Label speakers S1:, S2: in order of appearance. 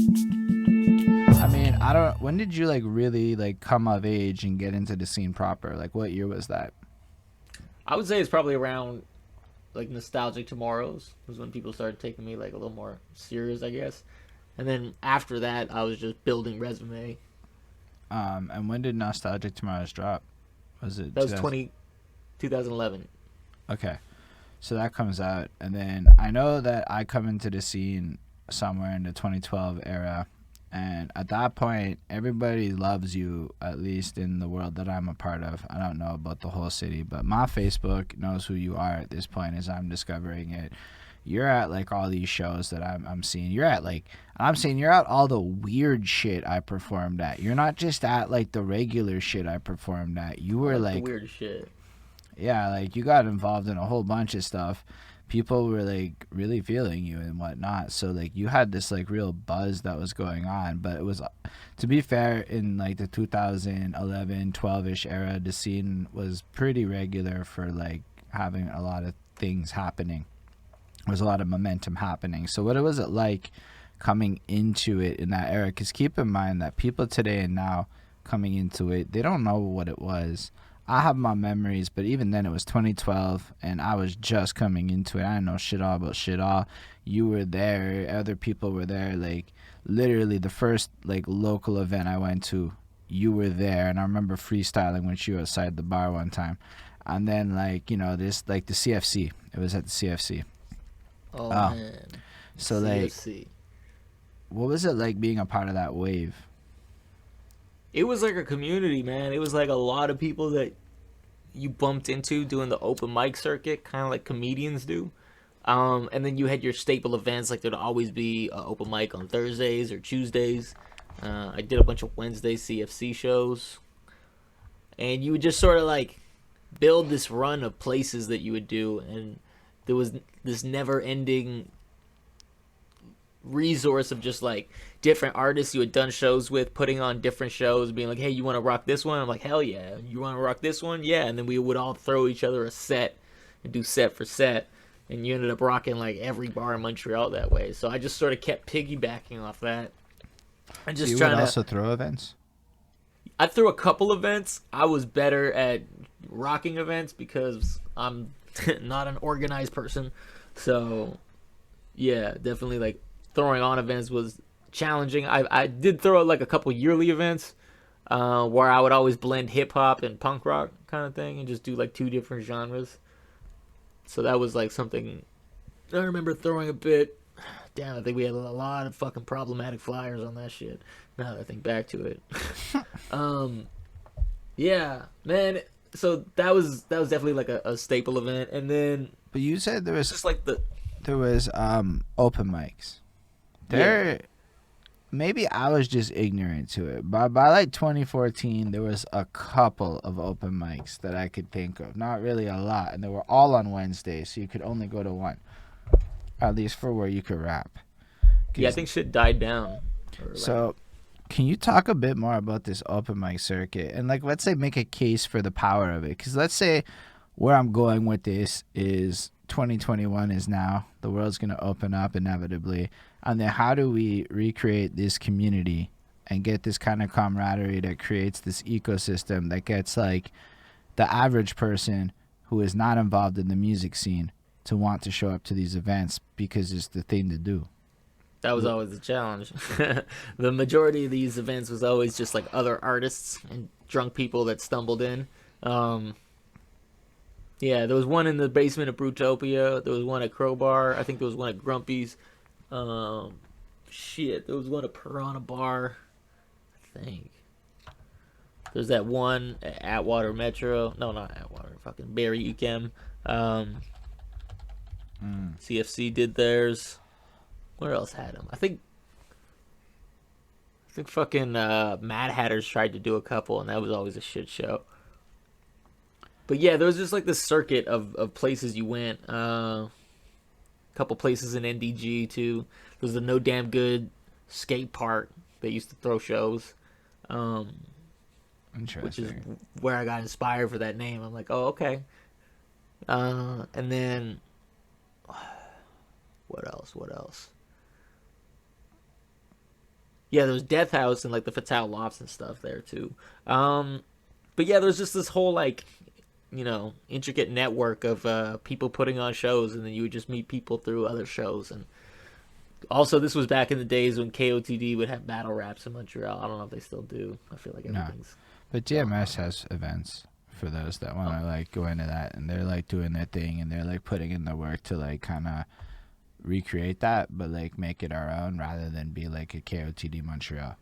S1: I mean, I don't. When did you like really like come of age and get into the scene proper? Like, what year was that?
S2: I would say it's probably around like Nostalgic Tomorrows was when people started taking me like a little more serious, I guess. And then after that, I was just building resume.
S1: And when did Nostalgic Tomorrows drop? Was it
S2: That was
S1: 2000?
S2: 2011.
S1: Okay, so that comes out, and then I know that I come into the scene somewhere in the 2012 era, and at that point, everybody loves you. At least in the world that I'm a part of, I don't know about the whole city, but my Facebook knows who you are at this point as I'm discovering it. You're at like all these shows that I'm seeing. You're at like I'm seeing you're at all the weird shit I performed at. You're not just at like the regular shit I performed at. You
S2: I
S1: were
S2: like the
S1: like,
S2: weird shit.
S1: yeah, like you got involved in a whole bunch of stuff. People were like really feeling you and whatnot. So like you had this like real buzz that was going on. But it was, to be fair, in like the 2011, 12ish era, the scene was pretty regular for like having a lot of things happening. There was a lot of momentum happening. So what was it like coming into it in that era? Because keep in mind that people today and now coming into it, they don't know what it was. I have my memories, but even then it was 2012, and I was just coming into it. I didn't know shit all about shit all. You were there, other people were there. Like literally, the first like local event I went to, you were there, and I remember freestyling with you outside the bar one time. And then like this like the CFC, it was at the CFC.
S2: Oh
S1: Oh,
S2: man,
S1: so like,
S2: CFC.
S1: what was it like being a part of that wave?
S2: It was like a community, man. It was like a lot of people that you bumped into doing the open mic circuit, kind of like comedians do. And then you had your staple events, like there'd always be an open mic on Thursdays or Tuesdays. I did a bunch of Wednesday CFC shows, and you would just sort of like build this run of places that you would do, and there was this never-ending resource of just like different artists you had done shows with, putting on different shows, being like, "Hey, you want to rock this one?" I'm like, "Hell yeah!" "You want to rock this one?" "Yeah!" And then we would all throw each other a set and do set for set, and you ended up rocking like every bar in Montreal that way. So I just sort of kept piggybacking off that and
S1: So
S2: just
S1: you would
S2: trying to.
S1: also throw events?
S2: I threw a couple events. I was better at rocking events because I'm not an organized person. So yeah, definitely like throwing on events was challenging. I did throw like a couple yearly events where I would always blend hip hop and punk rock kind of thing and just do like two different genres. So that was like something I remember throwing a bit. Damn, I think we had a lot of fucking problematic flyers on that shit. Now that I think back to it, um, yeah, man. So that was definitely like a staple event, and then
S1: But you said
S2: just like the
S1: there was open mics.
S2: yeah.
S1: There, maybe I was just ignorant to it. By like 2014, there was a couple of open mics that I could think of. Not really a lot, and they were all on Wednesdays, so you could only go to one, at least for where you could rap.
S2: Yeah, I
S1: 'Cause-
S2: think shit died down. Or like,
S1: so can you talk a bit more about this open mic circuit and like let's say make a case for the power of it? Because let's say where I'm going with this is 2021 is now. The world's going to open up inevitably. And then how do we recreate this community and get this kind of camaraderie that creates this ecosystem that gets like the average person who is not involved in the music scene to want to show up to these events because it's the thing to do?
S2: that was always the challenge. The majority of these events was always just like other artists and drunk people that stumbled in. Um, yeah, there was one in the basement of Brutopia. There was one at Crowbar. I think there was one at Grumpy's. Um, shit, there was one at Piranha Bar. I think there's that one at Atwater Metro. No, not Atwater. Fucking Barry Ucam. Um,
S1: Mm.
S2: CFC did theirs. Where else had them? I think fucking Mad Hatters tried to do a couple, and that was always a shit show. But yeah, there was just like this circuit of places you went. A couple places in NDG too. There was the No Damn Good skate park that used to throw shows, um, which is
S1: Interesting.
S2: where I got inspired for that name. I'm like, oh okay. And then what else? What else? Yeah, there was Death House and like the Fatale Lofts and stuff there too. But yeah, there's just this whole like intricate network of people putting on shows, and then you would just meet people through other shows. And also, this was back in the days when KOTD would have battle raps in Montreal. I don't know if they still do. I feel like
S1: No,
S2: everything's
S1: but
S2: gone
S1: DMS
S2: now.
S1: has events for those that want
S2: Oh,
S1: to like go into that, and they're like doing their thing, and they're like putting in the work to like kind of recreate that, but like make it our own rather than be like a KOTD Montreal.